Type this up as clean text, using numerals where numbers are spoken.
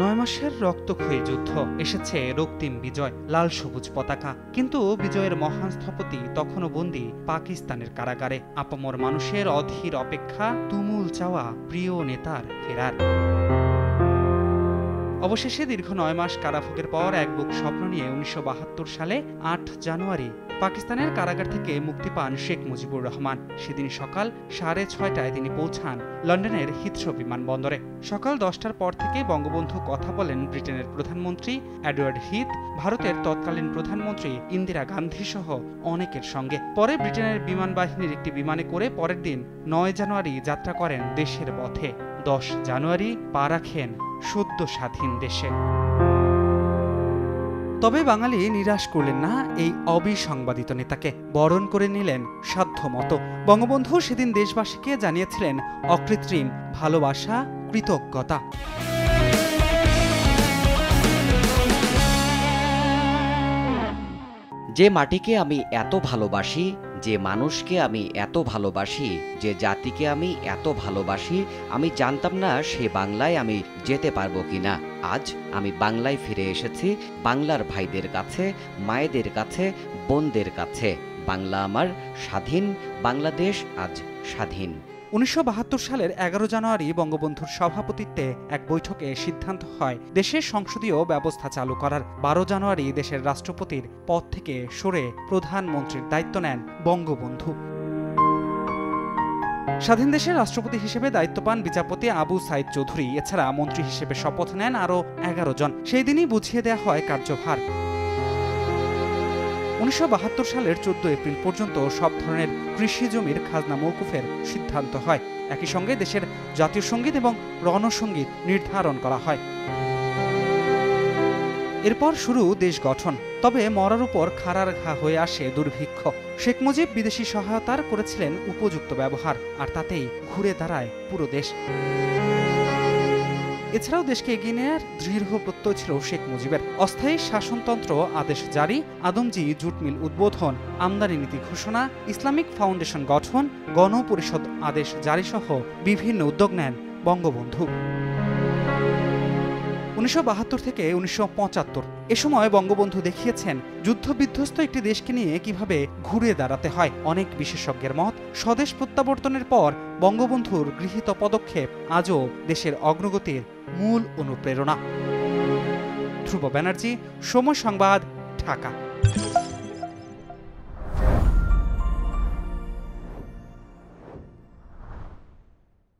9 মাসের রক্তক্ষয়ী যুদ্ধ, এসেছে রক্তিম বিজয়, লাল সবুজ পতাকা। কিন্তু বিজয়ের মহান স্থপতি তখনও বন্দী পাকিস্তানের কারাগারে। আপামর মানুষের অধীর অপেক্ষা, তুমুল চাওয়া প্রিয় নেতার ফেরার। অবশেষে দীর্ঘ 9 মাস কারাভোগের পর এক বুক স্বপ্ন নিয়ে 1972 সালে 8 জানুয়ারি পাকিস্তানের কারাগার থেকে মুক্তি পান শেখ মুজিবুর রহমান। সেদিন সকাল 6:30টায় তিনি পৌঁছান লন্ডনের হিথ্রো বিমানবন্দরে। সকাল 10টার পর থেকে বঙ্গবন্ধু কথা বলেন ব্রিটেনের প্রধানমন্ত্রী এডওয়ার্ড হিথ, ভারতের তৎকালীন প্রধানমন্ত্রী ইন্দিরা গান্ধী সহ অনেকের সঙ্গে। পরে ব্রিটেনের বিমান বাহিনীর একটি বিমানে করে পরের দিন 9 জানুয়ারি যাত্রা করেন দেশের পথে। 10 জানুয়ারি পা রাখেন সদ্য স্বাধীন দেশে। তবে বাঙালি নিরাশ করলেন না এই অবিসংবাদিত নেতাকে, বরণ করে নিলেন সাধ্যমতো। বঙ্গবন্ধু সেদিন দেশবাসীকে জানিয়েছিলেন অকৃত্রিম ভালোবাসা, কৃতজ্ঞতা। যে মাটিকে আমি এত ভালোবাসি, যে মানুষকে আমি এত ভালোবাসি, যে জাতিকে আমি এত ভালোবাসি, আমি জানতাম না সে বাংলায় আমি যেতে পারবো কিনা। আজ আমি বাংলায় ফিরে এসেছি, বাংলার ভাইদের কাছে, মায়েদের কাছে, বোনদের কাছে। বাংলা আমার স্বাধীন, বাংলাদেশ আজ স্বাধীন। 1972 সালের 11 জানুয়ারি বঙ্গবন্ধুর সভাপতিত্বে এক বৈঠকে সিদ্ধান্ত হয় দেশের সংসদীয় ব্যবস্থা চালু করার। 12 জানুয়ারি দেশের রাষ্ট্রপতির পদ থেকে সরে প্রধানমন্ত্রীর দায়িত্ব নেন বঙ্গবন্ধু। স্বাধীন দেশের রাষ্ট্রপতি হিসেবে দায়িত্ব পান বিচারপতি আবু সাইদ চৌধুরী। এছাড়া মন্ত্রী হিসেবে শপথ নেন আরও 11 জন। সেই দিনই বুঝিয়ে দেওয়া হয় কার্যভার। 1972 সালের 14 এপ্রিল পর্যন্ত সব ধরনের কৃষি জমির খাজনা মওকুফের সিদ্ধান্ত হয়। একই সঙ্গে দেশের জাতীয় সঙ্গীত এবং রণসঙ্গীত নির্ধারণ করা হয়। এরপর শুরু দেশ গঠন। তবে মরার উপর খাড়ার ঘা হয়ে আসে দুর্ভিক্ষ। শেখ মুজিব বিদেশি সহায়তার করেছিলেন উপযুক্ত ব্যবহার, আর তাতেই ঘুরে দাঁড়ায় পুরো দেশ। এছাড়াও দেশকে এগিয়ে নেওয়ার দৃঢ় প্রত্যয় ছিল শেখ মুজিবের। অস্থায়ী শাসনতন্ত্র আদেশ জারি, আদমজি জুট মিল উদ্বোধন, আমদানি নীতি ঘোষণা, ইসলামিক ফাউন্ডেশন গঠন, গণপরিষদ আদেশ জারি সহ বিভিন্ন উদ্যোগ নেন বঙ্গবন্ধু। 1972 থেকে 1975 এ সময় বঙ্গবন্ধু দেখিয়েছেন যুদ্ধবিধ্বস্ত একটি দেশকে নিয়ে কিভাবে ঘুরে দাঁড়াতে হয়। অনেক বিশেষজ্ঞের মত, স্বদেশ প্রত্যাবর্তনের পর বঙ্গবন্ধুর গৃহীত পদক্ষেপ আজও দেশের অগ্রগতির মূল অনুপ্রেরণা। ধ্রুব ব্যানার্জি, সময় সংবাদ, ঢাকা।